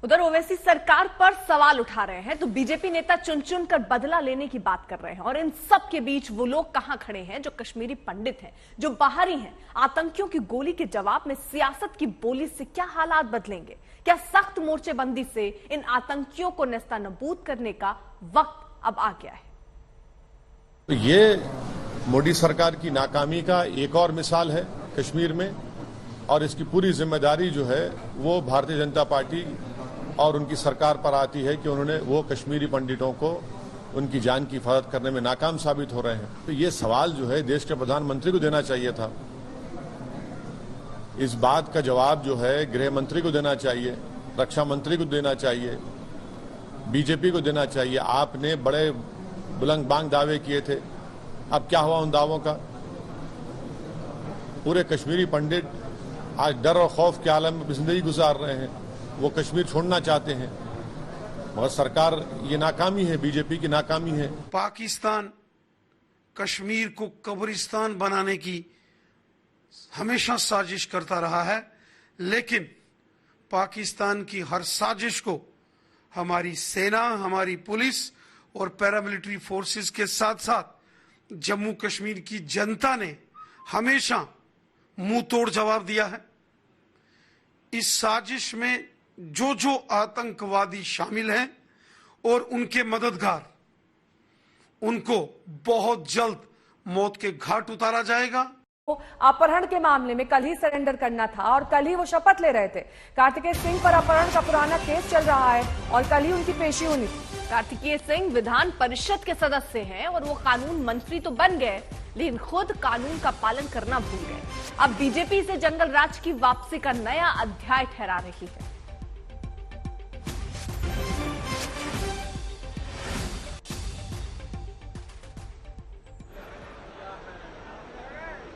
उधर ओवैसी सरकार पर सवाल उठा रहे हैं तो बीजेपी नेता चुन चुन कर बदला लेने की बात कर रहे हैं। और इन सब के बीच वो लोग कहां खड़े हैं जो कश्मीरी पंडित हैं, जो बाहरी हैं। आतंकियों की गोली के जवाब में सियासत की बोली से क्या हालात बदलेंगे? क्या सख्त मोर्चेबंदी से इन आतंकियों को नेस्तनाबूद करने का वक्त अब आ गया है? तो ये मोदी सरकार की नाकामी का एक और मिसाल है कश्मीर में, और इसकी पूरी जिम्मेदारी जो है वो भारतीय जनता पार्टी और उनकी सरकार पर आती है कि उन्होंने वो कश्मीरी पंडितों को उनकी जान की हिफाजत करने में नाकाम साबित हो रहे हैं। तो ये सवाल जो है देश के प्रधानमंत्री को देना चाहिए था। इस बात का जवाब जो है गृह मंत्री को देना चाहिए, रक्षा मंत्री को देना चाहिए, बीजेपी को देना चाहिए। आपने बड़े बुलंद बांग दावे किए थे, अब क्या हुआ उन दावों का? पूरे कश्मीरी पंडित आज डर और खौफ के आलम में जिंदगी गुजार रहे हैं। वो कश्मीर छोड़ना चाहते हैं, मगर सरकार, ये नाकामी है, बीजेपी की नाकामी है। पाकिस्तान कश्मीर को कब्रिस्तान बनाने की हमेशा साजिश करता रहा है, लेकिन पाकिस्तान की हर साजिश को हमारी सेना, हमारी पुलिस और पैरामिलिट्री फोर्सेस के साथ साथ जम्मू कश्मीर की जनता ने हमेशा मुंह तोड़ जवाब दिया है। इस साजिश में जो आतंकवादी शामिल हैं और उनके मददगार, उनको बहुत जल्द मौत के घाट उतारा जाएगा। अपहरण के मामले में कल ही सरेंडर करना था और कल ही वो शपथ ले रहे थे। कार्तिकेय सिंह पर अपहरण का पुराना केस चल रहा है और कल ही उनकी पेशी होनी थी। कार्तिकेय सिंह विधान परिषद के सदस्य हैं और वो कानून मंत्री तो बन गए, लेकिन खुद कानून का पालन करना भूल गए। अब बीजेपी से जंगल राज की वापसी का नया अध्याय ठहरा रही है।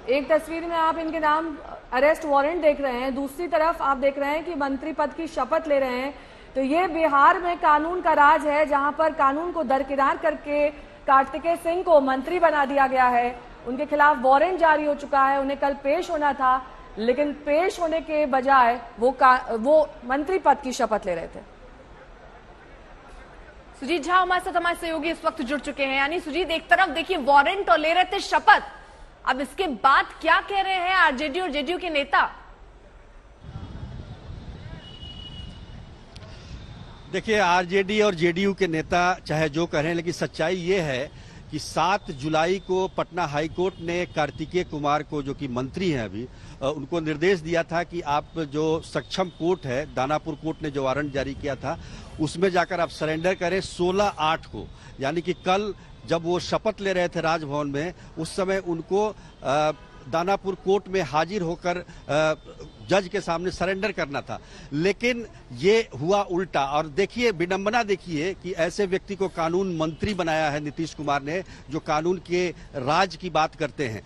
एक तस्वीर में आप इनके नाम अरेस्ट वारंट देख रहे हैं, दूसरी तरफ आप देख रहे हैं कि मंत्री पद की शपथ ले रहे हैं। तो ये बिहार में कानून का राज है, जहां पर कानून को दरकिनार करके कार्तिकेय सिंह को मंत्री बना दिया गया है। उनके खिलाफ वारंट जारी हो चुका है, उन्हें कल पेश होना था, लेकिन पेश होने के बजाय वो मंत्री पद की शपथ ले रहे थे। सुजीत झा हमारे साथ, हमारे सहयोगी इस वक्त जुड़ चुके हैं। यानी सुजीत, एक तरफ देखिए वारंट और ले रहे थे शपथ, अब इसके बाद क्या कह रहे हैं आरजेडी और जेडीयू के नेता? देखिए, आरजेडी और जेडीयू के नेता चाहे जो कह रहे हैं, लेकिन सच्चाई ये है कि 7 जुलाई को पटना हाईकोर्ट ने कार्तिकेय कुमार को, जो कि मंत्री हैं अभी, उनको निर्देश दिया था कि आप जो सक्षम कोर्ट है, दानापुर कोर्ट ने जो वारंट जारी किया था, उसमें जाकर आप सरेंडर करें 16/8 को। यानी कि कल जब वो शपथ ले रहे थे राजभवन में, उस समय उनको दानापुर कोर्ट में हाजिर होकर जज के सामने सरेंडर करना था, लेकिन ये हुआ उल्टा। और देखिए, विडंबना देखिए कि ऐसे व्यक्ति को कानून मंत्री बनाया है नीतीश कुमार ने, जो कानून के राज की बात करते हैं।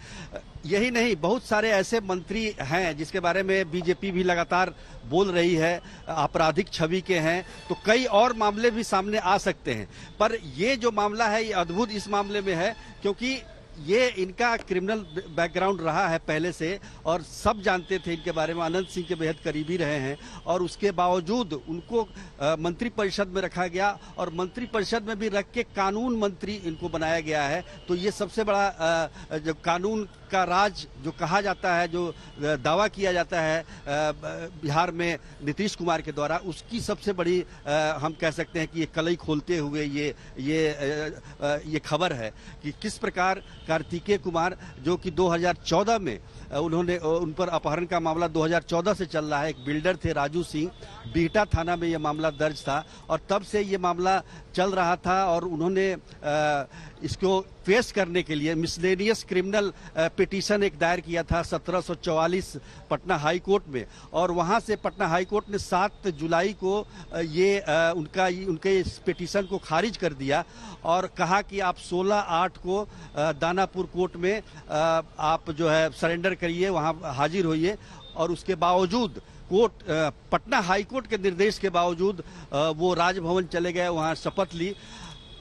यही नहीं, बहुत सारे ऐसे मंत्री हैं जिसके बारे में बीजेपी भी लगातार बोल रही है, आपराधिक छवि के हैं, तो कई और मामले भी सामने आ सकते हैं। पर ये जो मामला है, ये अद्भुत इस मामले में है क्योंकि ये इनका क्रिमिनल बैकग्राउंड रहा है पहले से, और सब जानते थे इनके बारे में, अनंत सिंह के बेहद करीबी रहे हैं, और उसके बावजूद उनको मंत्री परिषद में रखा गया और मंत्री परिषद में भी रख के कानून मंत्री इनको बनाया गया है। तो ये सबसे बड़ा जो कानून का राज जो कहा जाता है, जो दावा किया जाता है बिहार में नीतीश कुमार के द्वारा, उसकी सबसे बड़ी हम कह सकते हैं कि ये कलई खोलते हुए ये खबर है कि किस प्रकार कार्तिकेय कुमार, जो कि 2014 में उन्होंने, उन पर अपहरण का मामला 2014 से चल रहा है, एक बिल्डर थे राजू सिंह, बिहटा थाना में यह मामला दर्ज था और तब से ये मामला चल रहा था। और उन्होंने इसको फेस करने के लिए मिसलेनियस क्रिमिनल पिटीशन एक दायर किया था 1744 पटना हाई कोर्ट में, और वहां से पटना हाई कोर्ट ने 7 जुलाई को उनके इस पिटीशन को खारिज कर दिया और कहा कि आप 16/8 को दानापुर कोर्ट में आप जो है सरेंडर करिए, वहां हाजिर होइए। और उसके बावजूद कोर्ट, पटना हाई कोर्ट के निर्देश के बावजूद वो राजभवन चले गए, वहां शपथ ली।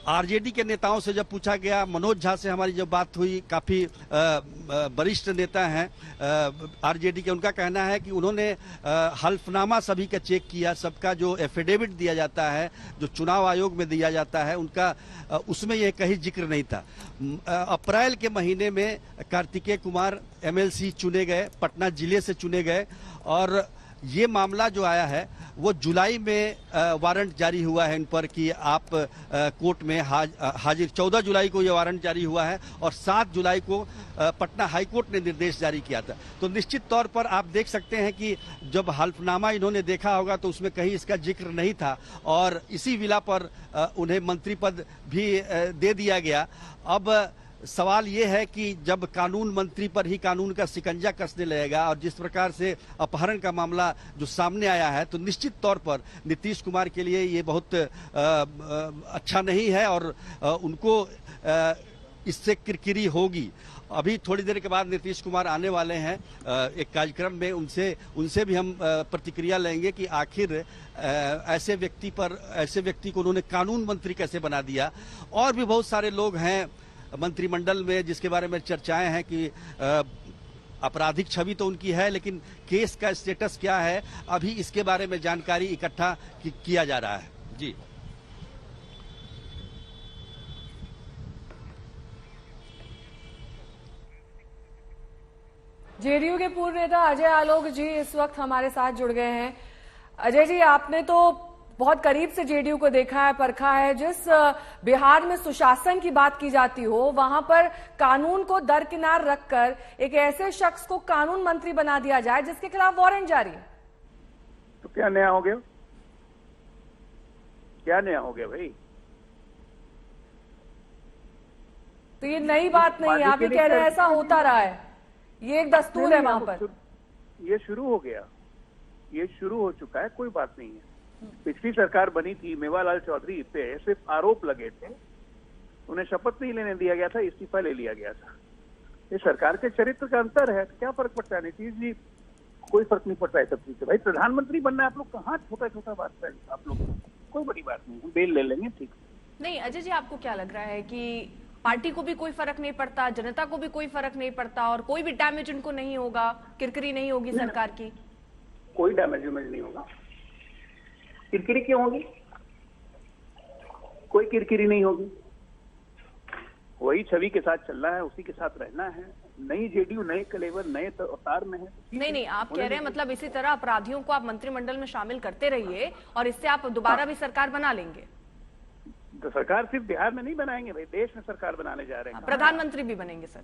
आरजेडी के नेताओं से जब पूछा गया, मनोज झा से हमारी जब बात हुई, काफी वरिष्ठ नेता हैं आरजेडी के, उनका कहना है कि उन्होंने हल्फनामा सभी का चेक किया, सबका जो एफिडेविट दिया जाता है, जो चुनाव आयोग में दिया जाता है, उनका उसमें यह कहीं जिक्र नहीं था। अप्रैल के महीने में कार्तिकेय कुमार एमएलसी चुने गए, पटना जिले से चुने गए, और ये मामला जो आया है वो जुलाई में वारंट जारी हुआ है इन पर कि आप कोर्ट में हाजिर। 14 जुलाई को ये वारंट जारी हुआ है और 7 जुलाई को पटना हाईकोर्ट ने निर्देश जारी किया था। तो निश्चित तौर पर आप देख सकते हैं कि जब हल्फनामा इन्होंने देखा होगा तो उसमें कहीं इसका जिक्र नहीं था, और इसी विला पर उन्हें मंत्री पद भी दे दिया गया। अब सवाल ये है कि जब कानून मंत्री पर ही कानून का शिकंजा कसने लगेगा, और जिस प्रकार से अपहरण का मामला जो सामने आया है, तो निश्चित तौर पर नीतीश कुमार के लिए ये बहुत अच्छा नहीं है, और उनको इससे किरकिरी होगी। अभी थोड़ी देर के बाद नीतीश कुमार आने वाले हैं एक कार्यक्रम में, उनसे भी हम प्रतिक्रिया लेंगे कि आखिर ऐसे व्यक्ति को उन्होंने कानून मंत्री कैसे बना दिया। और भी बहुत सारे लोग हैं मंत्रिमंडल में जिसके बारे में चर्चाएं हैं कि आपराधिक छवि तो उनकी है, लेकिन केस का स्टेटस क्या है, अभी इसके बारे में जानकारी इकट्ठा किया जा रहा है। जी जेडीयू के पूर्व नेता अजय आलोक जी इस वक्त हमारे साथ जुड़ गए हैं। अजय जी, आपने तो बहुत करीब से जेडीयू को देखा है, परखा है। जिस बिहार में सुशासन की बात की जाती हो, वहां पर कानून को दरकिनार रखकर एक ऐसे शख्स को कानून मंत्री बना दिया जाए जिसके खिलाफ वारंट जारी है, तो क्या नया हो गया? क्या नया हो गया भाई? तो ये नई बात नहीं है, आप ये कह रहे हैं ऐसा होता रहा है, ये एक दस्तूर है वहां पर। ये शुरू हो गया, ये शुरू हो चुका है, कोई बात नहीं है। पिछली सरकार बनी थी, मेवालाल चौधरी पे सिर्फ आरोप लगे थे, उन्हें शपथ नहीं लेने दिया गया था, इस्तीफा ले लिया गया था। ये सरकार के चरित्र का अंतर है, क्या फर्क पड़ता है नीतीश जी? कोई फर्क नहीं पड़ता है सब चीज से। भाई प्रधानमंत्री बनना है आप लोग, कहाँ छोटा छोटा बात है आप लोग, कोई बड़ी बात नहीं, हम बेल ले लेंगे, ठीक नहीं। अजय जी, आपको क्या लग रहा है कि पार्टी को भी कोई फर्क नहीं पड़ता, जनता को भी कोई फर्क नहीं पड़ता, और कोई भी डैमेज उनको नहीं होगा, किरकिरी नहीं होगी सरकार की? कोई डैमेज नहीं होगा। किरकिरी क्यों होगी? कोई किरकिरी नहीं होगी। वही छवि के साथ चलना है, उसी के साथ रहना है। नई जेडीयू नए कलेवर नए अवतार में है। नहीं, आप कह रहे हैं मतलब इसी तरह अपराधियों को आप मंत्रिमंडल में शामिल करते रहिए और इससे आप दोबारा भी सरकार बना लेंगे। तो सरकार सिर्फ बिहार में नहीं बनाएंगे भाई, देश में सरकार बनाने जा रहे हैं। प्रधानमंत्री भी बनेंगे सर?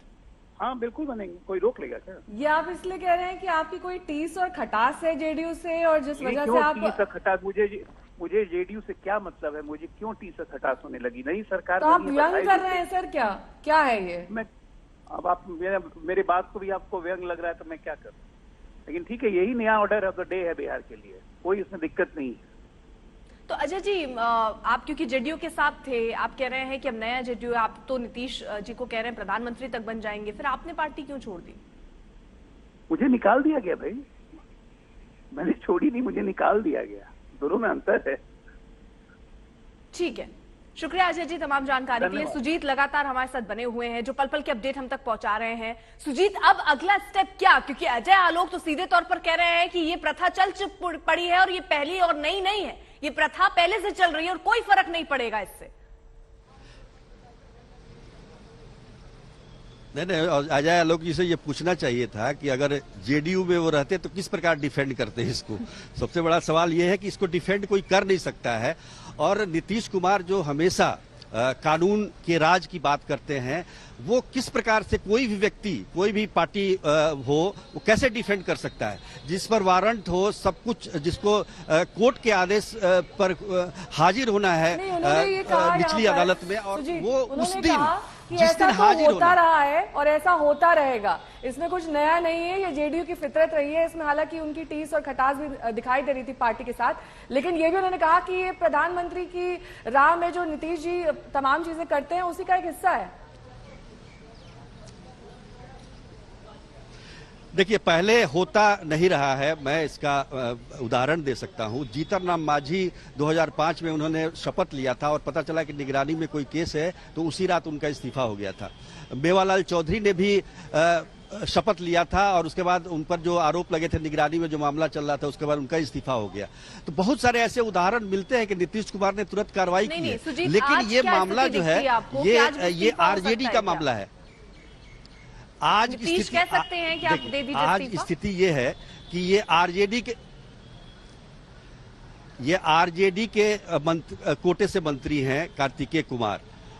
हाँ बिल्कुल बनेंगे, कोई रोक लेगा क्या? ये आप इसलिए कह रहे हैं कि आपकी कोई टीस और खटास है जेडीयू से, और जिस वजह से आप टीस और खटास, मुझे जेडीयू से क्या मतलब है? मुझे क्यों टीस और खटास होने लगी? नई सरकार तो आप व्यंग कर रहे हैं सर, क्या है ये? मैं अब आप मेरे बात को भी आपको व्यंग लग रहा है तो मैं क्या करूं? लेकिन ठीक है, यही नया ऑर्डर ऑफ द डे है बिहार के लिए, कोई इसमें दिक्कत नहीं है। तो अजय जी, आप क्योंकि जेडीयू के साथ थे, आप कह रहे हैं कि अब नया जेडीयू, आप तो नीतीश जी को कह रहे हैं प्रधानमंत्री तक बन जाएंगे, फिर आपने पार्टी क्यों छोड़ दी? मुझे निकाल दिया गया भाई, मैंने छोड़ी नहीं, मुझे निकाल दिया गया, दोनों में अंतर है। ठीक है, शुक्रिया अजय जी तमाम जानकारी के लिए। सुजीत लगातार हमारे साथ बने हुए हैं, जो पल पल के अपडेट हम तक पहुंचा रहे हैं। सुजीत, अब अगला स्टेप क्या? क्योंकि अजय आलोक तो सीधे तौर पर कह रहे हैं कि ये प्रथा चल पड़ी है और ये पहली और नई नहीं है, ये प्रथा पहले से चल रही है और कोई फर्क नहीं पड़ेगा इससे। नहीं, अजय आलोक जी से ये पूछना चाहिए था कि अगर जेडीयू में वो रहते तो किस प्रकार डिफेंड करते हैं इसको। सबसे बड़ा सवाल ये है कि इसको डिफेंड कोई कर नहीं सकता है, और नीतीश कुमार जो हमेशा कानून के राज की बात करते हैं, वो किस प्रकार से कोई भी व्यक्ति, कोई भी पार्टी हो, वो कैसे डिफेंड कर सकता है? जिस पर वारंट हो, सब कुछ, जिसको कोर्ट के आदेश पर हाजिर होना है निचली अदालत में, और वो उस दिन ऐसा तो होता रहा है और ऐसा होता रहेगा, इसमें कुछ नया नहीं है, ये जेडीयू की फितरत रही है। इसमें हालांकि उनकी टीस और खटास भी दिखाई दे रही थी पार्टी के साथ, लेकिन ये भी उन्होंने कहा कि ये प्रधानमंत्री की राह में जो नीतीश जी तमाम चीजें करते हैं उसी का एक हिस्सा है। देखिए, पहले होता नहीं रहा है। मैं इसका उदाहरण दे सकता हूं। जीतन राम मांझी 2005 में उन्होंने शपथ लिया था और पता चला कि निगरानी में कोई केस है, तो उसी रात उनका इस्तीफा हो गया था। मेवालाल चौधरी ने भी शपथ लिया था और उसके बाद उन पर जो आरोप लगे थे, निगरानी में जो मामला चल रहा था, उसके बाद उनका इस्तीफा हो गया। तो बहुत सारे ऐसे उदाहरण मिलते हैं कि नीतीश कुमार ने तुरंत कार्रवाई की है। लेकिन ये मामला जो है, ये आरजेडी का मामला है। आज की स्थिति कह सकते हैं कि आप दे दीजिए आज स्थिति ये है कि ये आरजेडी के कोटे से मंत्री हैं कार्तिकेय कुमार,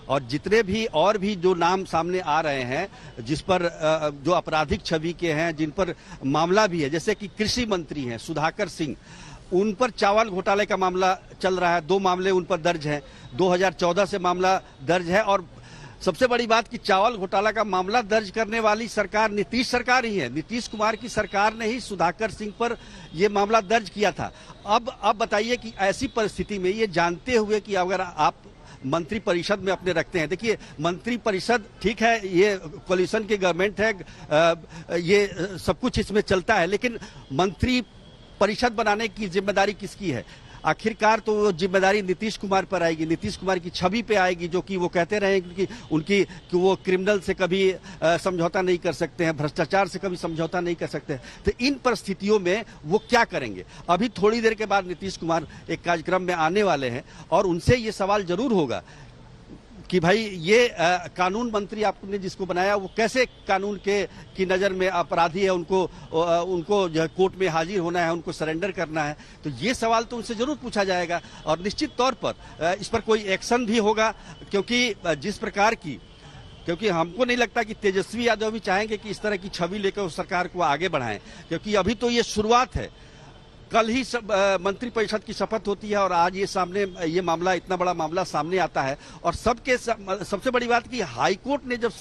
और जितने भी और भी जो नाम सामने आ रहे हैं जिस पर जो आपराधिक छवि के हैं, जिन पर मामला भी है, जैसे कि कृषि मंत्री हैं सुधाकर सिंह, उन पर चावल घोटाले का मामला चल रहा है। 2 मामले उन पर दर्ज हैं। 2014 से मामला दर्ज है। और सबसे बड़ी बात कि चावल घोटाला का मामला दर्ज करने वाली सरकार नीतीश सरकार ही है। नीतीश कुमार की सरकार ने ही सुधाकर सिंह पर यह मामला दर्ज किया था। अब बताइए कि ऐसी परिस्थिति में, ये जानते हुए कि अगर आप मंत्री परिषद में अपने रखते हैं, देखिए मंत्री परिषद ठीक है, ये कोलिशन की गवर्नमेंट है, ये सब कुछ इसमें चलता है, लेकिन मंत्री परिषद बनाने की जिम्मेदारी किसकी है? आखिरकार तो वो जिम्मेदारी नीतीश कुमार पर आएगी, नीतीश कुमार की छवि पे आएगी, जो कि वो कहते रहे कि वो क्रिमिनल से कभी समझौता नहीं कर सकते हैं, भ्रष्टाचार से कभी समझौता नहीं कर सकते हैं। तो इन परिस्थितियों में वो क्या करेंगे? अभी थोड़ी देर के बाद नीतीश कुमार एक कार्यक्रम में आने वाले हैं और उनसे ये सवाल जरूर होगा कि भाई ये कानून मंत्री आपने जिसको बनाया, वो कैसे कानून की नज़र में अपराधी है, उनको जो है कोर्ट में हाजिर होना है, उनको सरेंडर करना है। तो ये सवाल तो उनसे जरूर पूछा जाएगा और निश्चित तौर पर इस पर कोई एक्शन भी होगा, क्योंकि हमको नहीं लगता कि तेजस्वी यादव भी चाहेंगे कि इस तरह की छवि लेकर उस सरकार को आगे बढ़ाएं, क्योंकि अभी तो ये शुरुआत है। कल ही मंत्री परिषद की शपथ होती है और आज ये मामला, इतना बड़ा मामला सामने आता है। और सबसे बड़ी बात कि हाईकोर्ट ने जब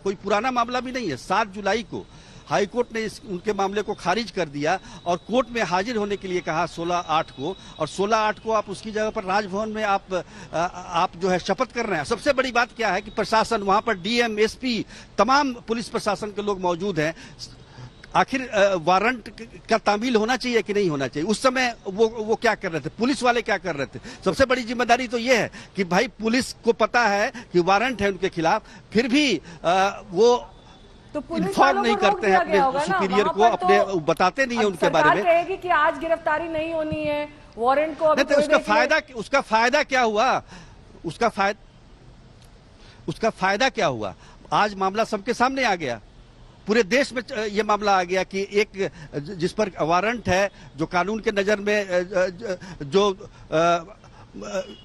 कोई पुराना मामला भी नहीं है, 7 जुलाई को हाईकोर्ट ने उनके मामले को खारिज कर दिया और कोर्ट में हाजिर होने के लिए कहा 16/8 को, और 16/8 को आप उसकी जगह पर राजभवन में आप जो है शपथ कर रहे हैं। सबसे बड़ी बात क्या है कि प्रशासन, वहां पर डीएम, एसपी, तमाम पुलिस प्रशासन के लोग मौजूद हैं। आखिर वारंट का तामील होना चाहिए कि नहीं होना चाहिए? उस समय वो क्या कर रहे थे, पुलिस वाले क्या कर रहे थे? सबसे बड़ी जिम्मेदारी तो ये है कि भाई पुलिस को पता है कि वारंट है उनके खिलाफ, फिर भी वो तो इन्फॉर्म नहीं करते हैं अपने सुपीरियर को, अपने बताते नहीं है उनके बारे में। कहेगी कि आज गिरफ्तारी नहीं होनी है, वारंट को नहीं, तो उसका फायदा क्या हुआ? उसका फायदा क्या हुआ? आज मामला सबके सामने आ गया, पूरे देश में ये मामला आ गया कि एक जिस पर वारंट है, जो कानून के नजर में जो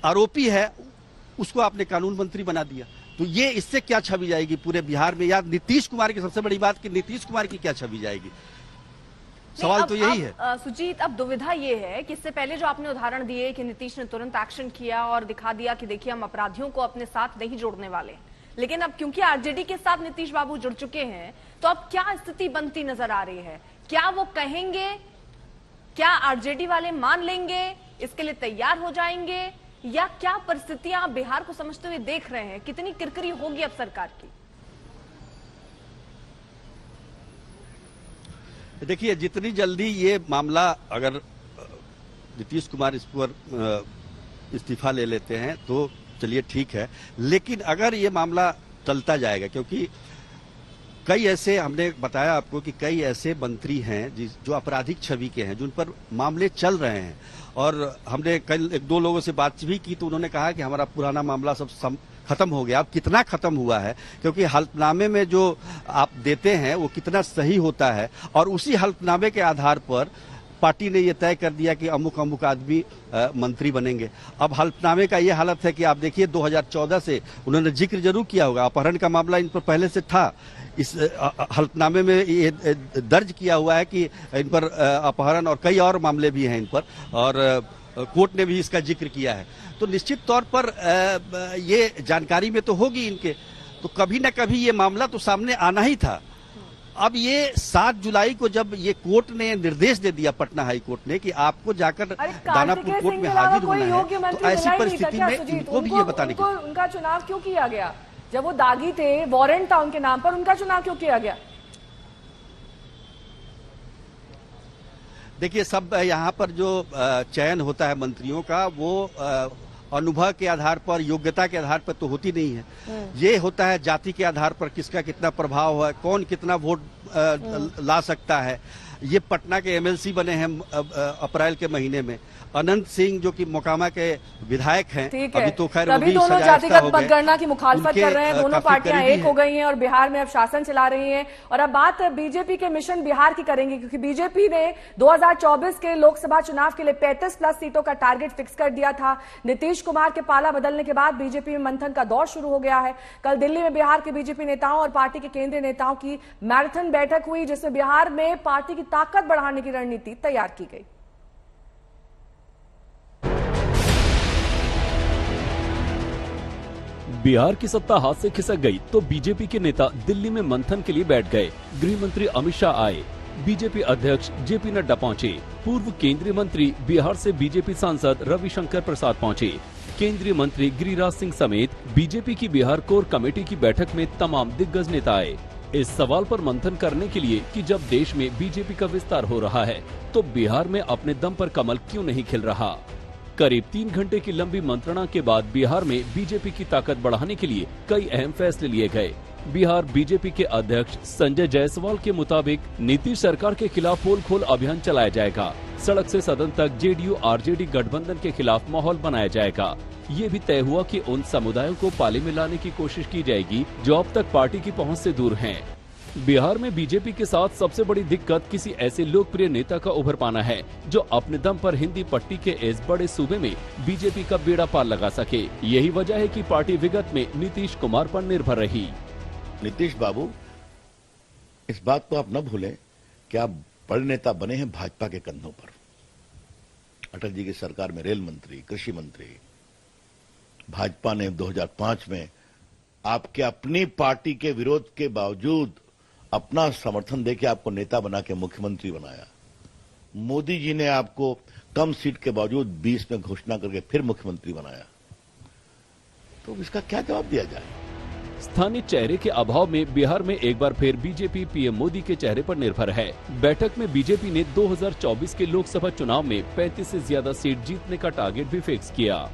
आरोपी है, उसको आपने कानून मंत्री बना दिया। तो ये इससे क्या छवि जाएगी पूरे बिहार में? या नीतीश कुमार की, सबसे बड़ी बात कि नीतीश कुमार की क्या छवि जाएगी? सवाल तो यही है। सुजीत, अब दुविधा ये है कि इससे पहले जो आपने उदाहरण दिए कि नीतीश ने तुरंत एक्शन किया और दिखा दिया कि देखिए हम अपराधियों को अपने साथ नहीं जोड़ने वाले, लेकिन अब क्योंकि आरजेडी के साथ नीतीश बाबू जुड़ चुके हैं, तो अब क्या स्थिति बनती नजर आ रही है? क्या वो कहेंगे, क्या आरजेडी वाले मान लेंगे, इसके लिए तैयार हो जाएंगे, या क्या परिस्थितियां बिहार को समझते हुए देख रहे हैं? कितनी किरकिरी होगी अब सरकार की? देखिए, जितनी जल्दी ये मामला, अगर नीतीश कुमार इस पर इस्तीफा ले लेते हैं तो चलिए ठीक है, लेकिन अगर ये मामला चलता जाएगा, क्योंकि कई ऐसे, हमने बताया आपको कि कई ऐसे मंत्री हैं जो आपराधिक छवि के हैं, जिन पर मामले चल रहे हैं, और हमने कल 1-2 लोगों से बात भी की तो उन्होंने कहा कि हमारा पुराना मामला सब खत्म हो गया। अब कितना खत्म हुआ है, क्योंकि हल्फनामे में जो आप देते हैं वो कितना सही होता है, और उसी हल्फनामे के आधार पर पार्टी ने यह तय कर दिया कि अमुक अमुक आदमी मंत्री बनेंगे। अब हल्फनामे का यह हालत है कि आप देखिए 2014 से उन्होंने जिक्र जरूर किया होगा, अपहरण का मामला इन पर पहले से था, इस हल्फनामे में ये दर्ज किया हुआ है कि इन पर अपहरण और कई और मामले भी हैं इन पर, और कोर्ट ने भी इसका जिक्र किया है। तो निश्चित तौर पर ये जानकारी में तो होगी इनके, तो कभी ना कभी ये मामला तो सामने आना ही था। अब ये 7 जुलाई को जब ये कोर्ट ने निर्देश दे दिया, पटना हाई कोर्ट ने, कि आपको जाकर दानापुर कोर्ट में हाजिर होना है, तो ऐसी परिस्थिति में इनको भी ये बताने की, उनका चुनाव क्यों किया गया? जब वो दागी थे, वारंट था उनके नाम पर, उनका चुनाव क्यों किया गया? देखिए, सब यहाँ पर जो चयन होता है मंत्रियों का, वो अनुभव के आधार पर, योग्यता के आधार पर तो होती नहीं है। ये होता है जाति के आधार पर, किसका कितना प्रभाव है, कौन कितना वोट ला सकता है। ये पटना के एमएलसी बने हैं अप्रैल के महीने में। अनंत सिंह जो कि मोकामा के विधायक हैं, अभी तो खैर तभी दोनों जातिगत मतगणना की मुखालफत कर रहे हैं। दोनों पार्टियां एक हो गई हैं और बिहार में अब शासन चला रही हैं। और अब बात बीजेपी के मिशन बिहार की करेंगे, क्योंकि बीजेपी ने 2024 के लोकसभा चुनाव के लिए 35+ सीटों का टारगेट फिक्स कर दिया था। नीतीश कुमार के पाला बदलने के बाद बीजेपी में मंथन का दौर शुरू हो गया है। कल दिल्ली में बिहार के बीजेपी नेताओं और पार्टी के केंद्रीय नेताओं की मैराथन बैठक हुई, जिसमें बिहार में पार्टी की ताकत बढ़ाने की रणनीति तैयार की गई। बिहार की सत्ता हाथ से खिसक गई तो बीजेपी के नेता दिल्ली में मंथन के लिए बैठ गए। गृह मंत्री अमित शाह आए, बीजेपी अध्यक्ष जेपी नड्डा पहुंचे, पूर्व केंद्रीय मंत्री बिहार से बीजेपी सांसद रविशंकर प्रसाद पहुंचे, केंद्रीय मंत्री गिरिराज सिंह समेत बीजेपी की बिहार कोर कमेटी की बैठक में तमाम दिग्गज नेता आए। इस सवाल पर मंथन करने के लिए कि जब देश में बीजेपी का विस्तार हो रहा है तो बिहार में अपने दम पर कमल क्यों नहीं खिल रहा। करीब 3 घंटे की लंबी मंत्रणा के बाद बिहार में बीजेपी की ताकत बढ़ाने के लिए कई अहम फैसले लिए गए। बिहार बीजेपी के अध्यक्ष संजय जायसवाल के मुताबिक नीतीश सरकार के खिलाफ पोल खोल अभियान चलाया जाएगा। सड़क से सदन तक जेडीयू आरजेडी गठबंधन के खिलाफ माहौल बनाया जाएगा। ये भी तय हुआ कि उन समुदायों को पाले में लाने की कोशिश की जाएगी जो अब तक पार्टी की पहुंच से दूर हैं। बिहार में बीजेपी के साथ सबसे बड़ी दिक्कत किसी ऐसे लोकप्रिय नेता का उभर पाना है जो अपने दम पर हिंदी पट्टी के इस बड़े सूबे में बीजेपी का बेड़ा पार लगा सके। यही वजह है कि पार्टी विगत में नीतीश कुमार पर निर्भर रही। नीतीश बाबू, इस बात को आप न भूलें कि आप बड़े नेता बने हैं भाजपा के कंधों पर। अटल जी की सरकार में रेल मंत्री, कृषि मंत्री, भाजपा ने 2005 में आपके अपनी पार्टी के विरोध के बावजूद अपना समर्थन देके आपको नेता बना के मुख्यमंत्री बनाया। मोदी जी ने आपको कम सीट के बावजूद 20 में घोषणा करके फिर मुख्यमंत्री बनाया। तो इसका क्या जवाब दिया जाए। स्थानीय चेहरे के अभाव में बिहार में एक बार फिर बीजेपी पीएम मोदी के चेहरे पर निर्भर है। बैठक में बीजेपी ने 2024 के लोकसभा चुनाव में 35 से ज्यादा सीट जीतने का टारगेट भी फिक्स किया।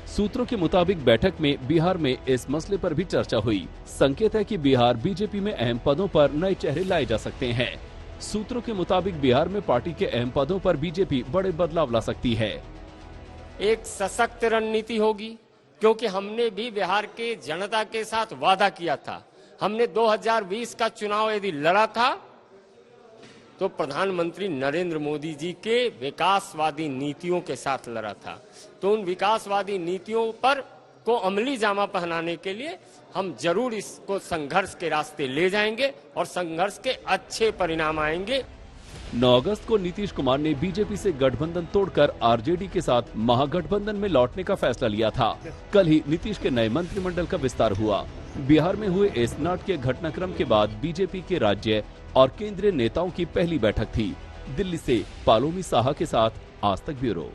सूत्रों के मुताबिक बैठक में बिहार में इस मसले पर भी चर्चा हुई। संकेत है कि बिहार बीजेपी में अहम पदों पर नए चेहरे लाए जा सकते हैं। सूत्रों के मुताबिक बिहार में पार्टी के अहम पदों पर बीजेपी बड़े बदलाव ला सकती है। एक सशक्त रणनीति होगी, क्योंकि हमने भी बिहार के जनता के साथ वादा किया था। हमने 2020 का चुनाव यदि लड़ा था तो प्रधानमंत्री नरेंद्र मोदी जी के विकासवादी नीतियों के साथ लड़ा था। तो उन विकासवादी नीतियों पर को अमली जामा पहनाने के लिए हम जरूर इसको संघर्ष के रास्ते ले जाएंगे और संघर्ष के अच्छे परिणाम आएंगे। 9 अगस्त को नीतीश कुमार ने बीजेपी से गठबंधन तोड़कर आरजेडी के साथ महागठबंधन में लौटने का फैसला लिया था। कल ही नीतीश के नए मंत्रिमंडल का विस्तार हुआ। बिहार में हुए इस नाटकीय घटनाक्रम के बाद बीजेपी के राज्य और केंद्रीय नेताओं की पहली बैठक थी। दिल्ली से पालोमी साहा के साथ आज तक ब्यूरो।